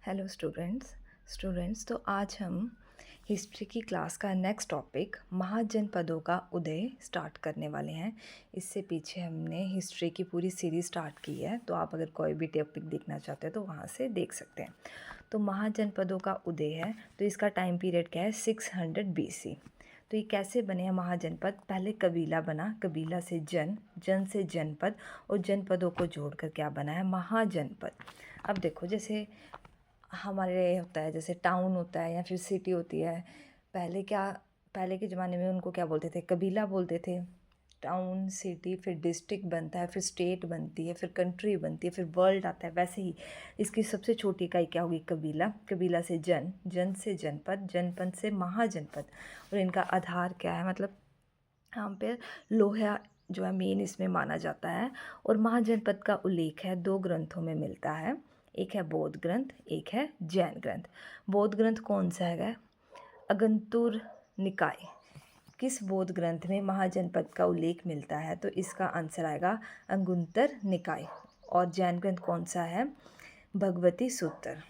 Hello students तो आज हम हिस्ट्री की क्लास का नेक्स्ट टॉपिक महाजनपदों का उदय स्टार्ट करने वाले हैं। इससे पीछे हमने हिस्ट्री की पूरी सीरीज स्टार्ट की है, तो आप अगर कोई भी टॉपिक देखना चाहते हैं तो वहाँ से देख सकते हैं। तो महाजनपदों का उदय है, तो इसका टाइम पीरियड क्या है, 600 BC। तो ये कैसे बने हैं महाजनपद? पहले कबीला बना, कबीला से जन से जनपद, और जनपदों को जोड़कर क्या बना है, महाजनपद। अब देखो, जैसे हमारे होता है, जैसे टाउन होता है या फिर सिटी होती है। पहले के ज़माने में उनको क्या बोलते थे, कबीला बोलते थे। टाउन, सिटी, फिर डिस्ट्रिक्ट बनता है, फिर स्टेट बनती है, फिर कंट्री बनती है, फिर वर्ल्ड आता है। वैसे ही इसकी सबसे छोटी इकाई क्या होगी, कबीला। कबीला से जन से जनपद, जनपद से महाजनपद। और इनका आधार क्या है, मतलब यहाँ पे लोहा जो है मेन इसमें माना जाता है। और महाजनपद का उल्लेख है 2 ग्रंथों में मिलता है, एक है बौद्ध ग्रंथ, एक है जैन ग्रंथ। बौद्ध ग्रंथ कौन सा है? अगंतुर निकाय। किस बौद्ध ग्रंथ में महाजनपद का उल्लेख मिलता है? तो इसका आंसर आएगा अंगुत्तर निकाय। और जैन ग्रंथ कौन सा है? भगवती सूत्र।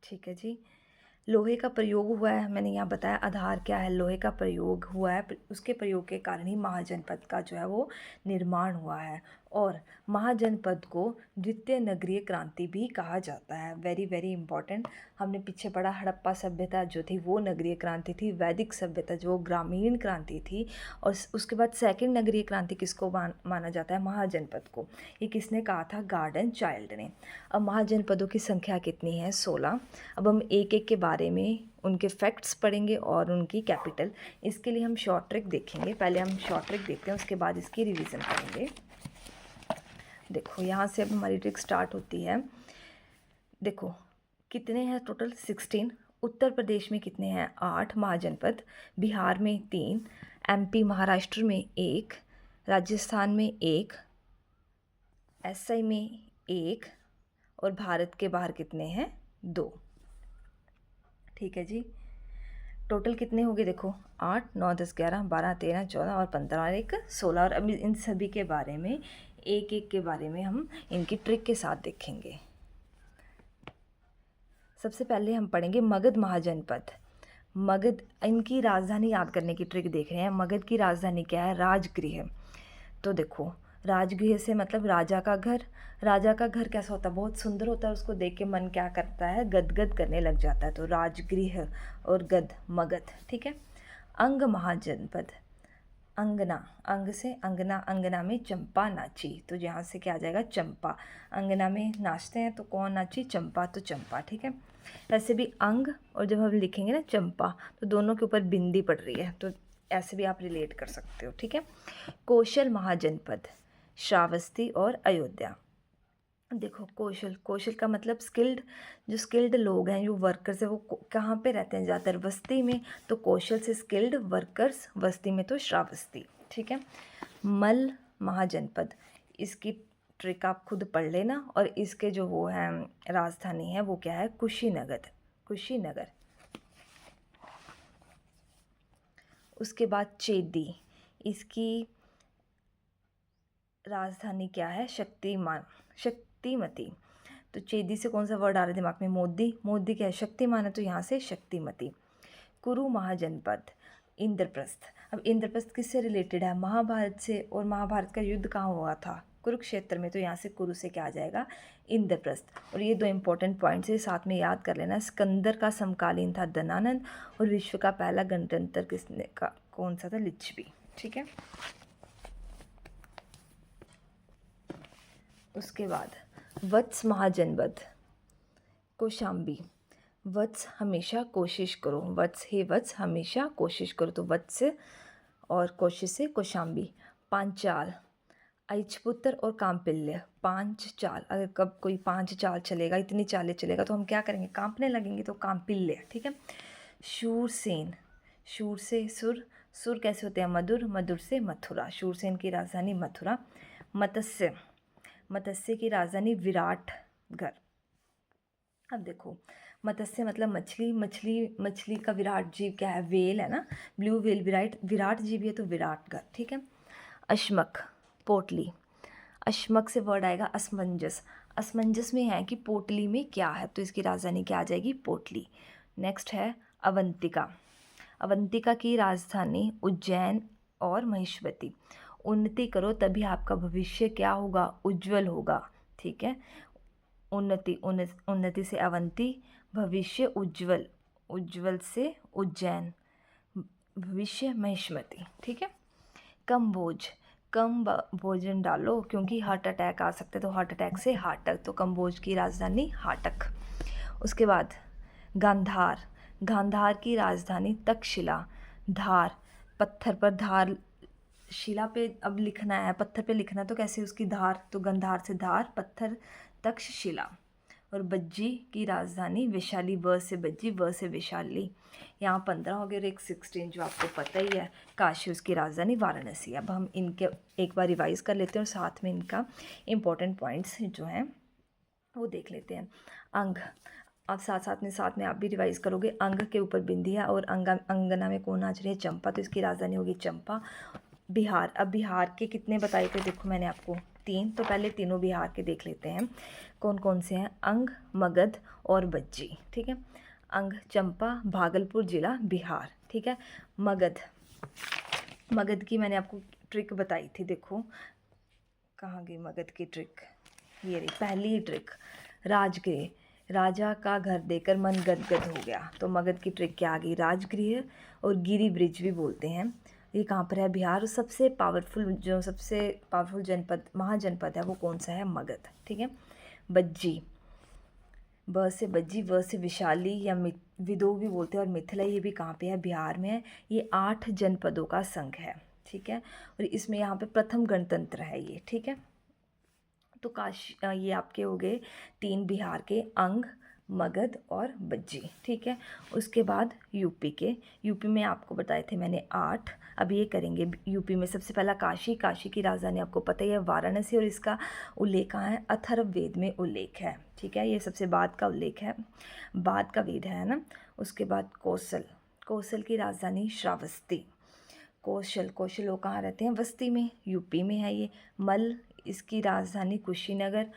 ठीक है जी। लोहे का प्रयोग हुआ है, मैंने यहाँ बताया आधार क्या है, लोहे का प्रयोग हुआ है। उसके प्रयोग के कारण ही महाजनपद का जो है वो निर्माण हुआ है। और महाजनपद को द्वितीय नगरीय क्रांति भी कहा जाता है। Very very important. हमने पीछे पढ़ा, हड़प्पा सभ्यता जो थी वो नगरीय क्रांति थी, वैदिक सभ्यता जो ग्रामीण क्रांति थी। और उसके बाद सेकंड नगरीय क्रांति किसको माना जाता है? महाजनपद को। ये किसने कहा था? गार्डन चाइल्ड ने। अब महाजनपदों की संख्या कितनी है? 16। अब हम एक एक के बारे में उनके फैक्ट्स पढ़ेंगे और उनकी कैपिटल। इसके लिए हम शॉर्ट ट्रिक देखेंगे। पहले हम शॉर्ट ट्रिक देखते हैं, उसके बाद इसकी रिवीजन करेंगे। देखो, यहाँ से अब हमारी ट्रिक स्टार्ट होती है। देखो कितने हैं टोटल? 16। उत्तर प्रदेश में कितने हैं? 8 महाजनपद। बिहार में 3, MP महाराष्ट्र में 1, राजस्थान में 1, SI में 1, और भारत के बाहर कितने हैं? 2। ठीक है जी। टोटल कितने हो गए? देखो 8, 9, 10, 11, 12, 13, 14 और 15 और एक 16। और अभी इन सभी के बारे में एक एक के बारे में हम इनकी ट्रिक के साथ देखेंगे। सबसे पहले हम पढ़ेंगे मगध महाजनपद। मगध, इनकी राजधानी याद करने की ट्रिक देख रहे हैं। मगध की राजधानी क्या है? राजगृह। तो देखो, राजगृह से मतलब राजा का घर। राजा का घर कैसा होता है? बहुत सुंदर होता है, उसको देख के मन क्या करता है? गदगद करने लग जाता है। तो राजगृह और गद, मगध। ठीक है। अंग महाजनपद। अंगना, अंग से अंगना, अंगना में चंपा नाची, तो यहाँ से क्या आ जाएगा? चंपा। अंगना में नाचते हैं तो कौन नाची? चंपा, तो चंपा। ठीक है। ऐसे भी अंग, और जब हम लिखेंगे ना चंपा, तो दोनों के ऊपर बिंदी पड़ रही है, तो ऐसे भी आप रिलेट कर सकते हो। ठीक है। कौशल महाजनपद, श्रावस्ती और अयोध्या। देखो, कौशल, कौशल का मतलब स्किल्ड। जो स्किल्ड लोग हैं, जो वर्कर्स है, वो कहाँ पे रहते हैं? ज़्यादातर बस्ती में। तो कौशल से स्किल्ड वर्कर्स, बस्ती में तो श्रावस्ती। ठीक है। मल महाजनपद, इसकी ट्रिक आप खुद पढ़ लेना। और इसके जो वो हैं राजधानी है, वो क्या है? कुशीनगर। कुशीनगर। उसके बाद चेदी, इसकी राजधानी क्या है? शक्तिमती। तो चेदी से कौन सा वर्ड आ रहा है दिमाग में? मोदी। मोदी क्या है? शक्तिमान है, तो यहाँ से शक्तिमती। कुरु महाजनपद, इंद्रप्रस्थ। अब इंद्रप्रस्थ किससे रिलेटेड है? महाभारत से। और महाभारत का युद्ध कहाँ हुआ था? कुरुक्षेत्र में। तो यहाँ से कुरु से क्या आ जाएगा? इंद्रप्रस्थ। और ये 2 इंपॉर्टेंट पॉइंट्स है, साथ में याद कर लेना। सिकंदर का समकालीन था दनानंद, और विश्व का पहला गणतंत्र किसने का कौन सा था? लिच्छवी। ठीक है। उसके बाद वत्स महाजनपद, कौशाम्बी। वत्स, हमेशा कोशिश करो। वत्स, हे वत्स, हमेशा कोशिश करो, तो वत्स। और कोशिश से कौशाम्बी। पांचाल, ऐचपुत्र और कांपिल्य। 5 चाल, अगर कब कोई 5 चाल चलेगा, इतनी चालें चलेगा, तो हम क्या करेंगे? कांपने लगेंगे, तो कांपिल्य। ठीक है। शूरसेन, शूर से सुर। सुर कैसे होते हैं? मधुर। मधुर से मथुरा। शूरसेन की राजधानी मथुरा। मत्स्य, मत्स्य की राजधानी विराटगढ़। अब देखो, मत्स्य मतलब मछली। मछली का विराट जीव क्या है? वेल है ना, ब्लू वेल। विराट जीव है, तो विराटगढ़। ठीक है। अश्मक, पोटली। अश्मक से वर्ड आएगा असमंजस। असमंजस में है कि पोटली में क्या है, तो इसकी राजधानी क्या आ जाएगी, पोटली। नेक्स्ट है अवंतिका। अवंतिका की राजधानी उज्जैन और महिष्मती। उन्नति करो तभी आपका भविष्य क्या होगा, उज्जवल होगा। ठीक है, उन्नति से अवंती, भविष्य उज्जवल, उज्जवल से उज्जैन, भविष्य महिष्मती। ठीक है। कम बोझ, कम भोजन डालो क्योंकि हार्ट अटैक आ सकते, तो हार्ट अटैक से हाटक, तो कम बोझ की राजधानी हाटक। उसके बाद गांधार, गांधार की राजधानी तक्षशिला। धार, पत्थर पर धार, शिला पे अब लिखना है, पत्थर पे लिखना है, तो कैसे उसकी धार, तो गंधार से धार, पत्थर, तक्षशिला। और बज्जी की राजधानी वैशाली, व से बज्जी, व से वैशाली। यहाँ 15 हो गए और एक 16 जो आपको पता ही है, काशी, उसकी राजधानी वाराणसी। अब हम इनके एक बार रिवाइज कर लेते हैं और साथ में इनका इम्पोर्टेंट पॉइंट्स जो हैं वो देख लेते हैं। अंग, अब साथ में आप भी रिवाइज करोगे। अंग के ऊपर बिंदी है और अंगना में कौन नाच रही है, चंपा, तो इसकी राजधानी होगी चंपा। बिहार, अब बिहार के कितने बताए थे, देखो मैंने आपको 3, तो पहले तीनों बिहार के देख लेते हैं कौन कौन से हैं, अंग, मगध और बज्जी। ठीक है, अंग चंपा, भागलपुर जिला, बिहार। ठीक है, मगध, मगध की मैंने आपको ट्रिक बताई थी, देखो कहाँ गई मगध की ट्रिक, ये रही पहली ही ट्रिक, राजगृह, राजा का घर देकर मन गदगद हो गया, तो मगध की ट्रिक क्या आ गई, राजगृह। और गिरी ब्रिज भी बोलते हैं, ये कहाँ पर है, बिहार। और सबसे पावरफुल जनपद, महाजनपद है, वो कौन सा है, मगध। ठीक है, बज्जी, ब से बज्जी, व से विशाली या विदो भी बोलते हैं, और मिथिला, ये भी कहाँ पे है, बिहार में है। ये 8 जनपदों का संघ है। ठीक है, और इसमें यहाँ पे प्रथम गणतंत्र है ये। ठीक है, तो काशी, ये आपके हो गए 3 बिहार के, अंग, मगध और बज्जी। ठीक है, उसके बाद यूपी के, यूपी में आपको बताए थे मैंने 8, अब ये करेंगे यूपी में। सबसे पहला काशी, काशी की राजधानी आपको पता ही है वाराणसी, और इसका उल्लेख कहाँ है, अथर्ववेद में उल्लेख है। ठीक है, ये सबसे बाद का उल्लेख है, बाद का वेद है ना। उसके बाद कौशल, कौशल की राजधानी श्रावस्ती। कौशल लोग कहाँ रहते हैं, बस्ती में, यूपी में है ये। मल, इसकी राजधानी कुशीनगर।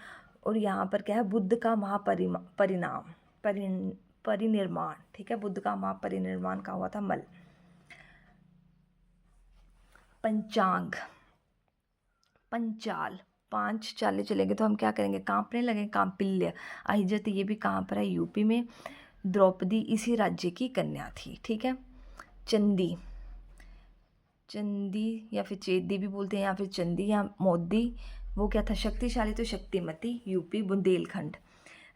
और यहाँ पर क्या है, बुद्ध का परिनिर्माण। ठीक है, बुद्ध का महापरिनिर्माण कहाँ हुआ था, मल। पंचांग, पंचाल, 5 चाले चलेंगे तो हम क्या करेंगे, कांपने लगे, कांपिल्य, अहिजत, ये भी कहाँ पर है, यूपी में। द्रौपदी इसी राज्य की कन्या थी। ठीक है, चंदी, चंदी या फिर चेदी भी बोलते हैं, या फिर चंदी या मोदी, वो क्या था, शक्तिशाली, तो शक्तिमती, यूपी। बुंदेलखंड,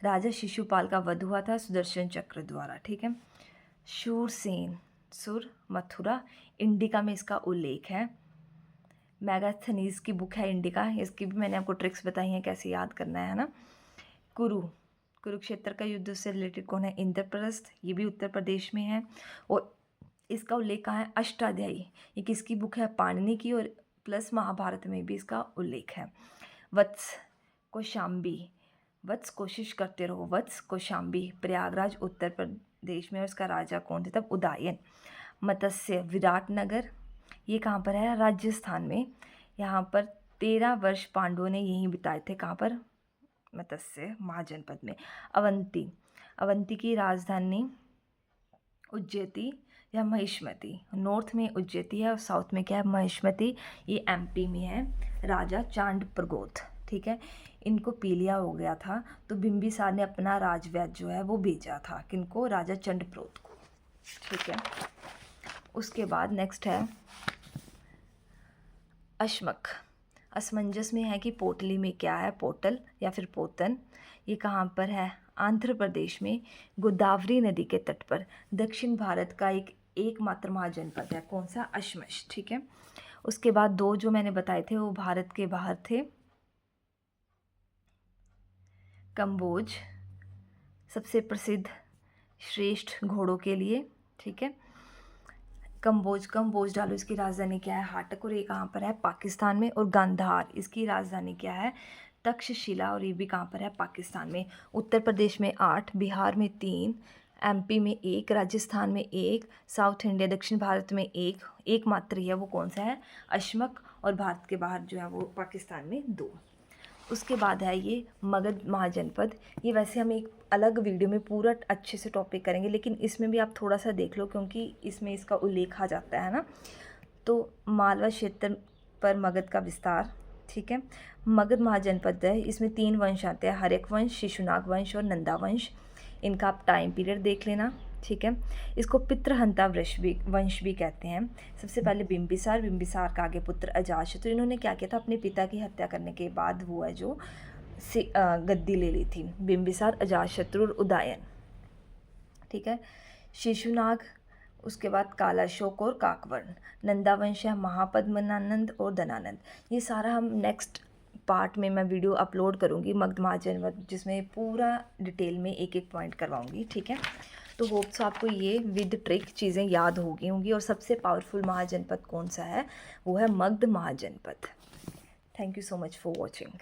राजा शिशुपाल का वध हुआ था सुदर्शन चक्र द्वारा। ठीक है, शूरसेन, सुर, मथुरा, इंडिका में इसका उल्लेख है। मैगास्थनीज की बुक है इंडिका, इसकी भी मैंने आपको ट्रिक्स बताई हैं कैसे याद करना है ना। कुरुक्षेत्र का युद्ध से रिलेटेड कौन है, इंद्रप्रस्थ, ये भी उत्तर प्रदेश में है। और इसका उल्लेख कहाँ है, अष्टाध्यायी, ये किसकी बुक है, पाणिनि की, और प्लस महाभारत में भी इसका उल्लेख है। वत्स, कौशाम्बी, वत्स कोशिश करते रहो, वत्स, कौशाम्बी, प्रयागराज उत्तर प्रदेश में, और इसका राजा कौन थे तब, उदयन। मत्स्य, विराटनगर, ये कहाँ पर है, राजस्थान में। यहाँ पर 13 वर्ष पांडवों ने यहीं बिताए थे, कहाँ पर, मत्स्य महाजनपद में। अवंती, अवंती की राजधानी उज्जैती या महिष्मती, नॉर्थ में उज्जैती है और साउथ में क्या है, महिष्मती, ये एमपी में है। राजा चांड प्रगोत। ठीक है, इनको पीलिया हो गया था, तो बिंबिसार ने अपना राजवैद्य जो है वो भेजा था, किनको, राजा चंडप्रगोत को। ठीक है, उसके बाद नेक्स्ट है अश्मक। असमंजस में है कि पोटली में क्या है, पोटल या फिर पोतन, ये कहाँ पर है, आंध्र प्रदेश में, गोदावरी नदी के तट पर, दक्षिण भारत का एकमात्र महाजनपद है, कौन सा, अश्मश। ठीक है, उसके बाद 2 जो मैंने बताए थे वो भारत के बाहर थे, कंबोज, सबसे प्रसिद्ध श्रेष्ठ घोड़ों के लिए। ठीक है, कंबोज डालो, इसकी राजधानी क्या है, हाटक, और ये कहाँ पर है, पाकिस्तान में। और गांधार, इसकी राजधानी क्या है, तक्षशिला, और ये भी कहाँ पर है, पाकिस्तान में। उत्तर प्रदेश में 8, बिहार में 3, एमपी में 1, राजस्थान में 1, साउथ इंडिया दक्षिण भारत में 1, एकमात्र है, वो कौन सा है, अश्मक। और भारत के बाहर जो है वो पाकिस्तान में 2। उसके बाद है ये मगध महाजनपद। ये वैसे हम एक अलग वीडियो में पूरा अच्छे से टॉपिक करेंगे, लेकिन इसमें भी आप थोड़ा सा देख लो क्योंकि इसमें इसका उल्लेख आ जाता है ना। तो मालवा क्षेत्र पर मगध का विस्तार, ठीक है। मगध महाजनपद है, इसमें 3 वंश आते हैं, हर्यक वंश, शिशुनाग वंश और नंदा वंश। इनका आप टाइम पीरियड देख लेना, ठीक है। इसको पितृहंता वंश भी कहते हैं। सबसे पहले बिंबिसार का आगे पुत्र अजातशत्रु, इन्होंने क्या किया था, अपने पिता की हत्या करने के बाद वो है जो गद्दी ले ली थी। बिंबिसार, अजातशत्रु और उदयन, ठीक है। शिशुनाग, उसके बाद कालाशोक और काकवर्ण। नंदा वंश है महापद्मनानंद और धनानंद। ये सारा हम नेक्स्ट पार्ट में मैं वीडियो अपलोड करूँगी मगध महाजनपद, जिसमें पूरा डिटेल में एक एक पॉइंट करवाऊँगी, ठीक है। तो होप्स आपको ये विद ट्रिक चीज़ें याद होंगी। और सबसे पावरफुल महाजनपद कौन सा है, वो है Magadha Mahajanapada. Thank you so much for watching.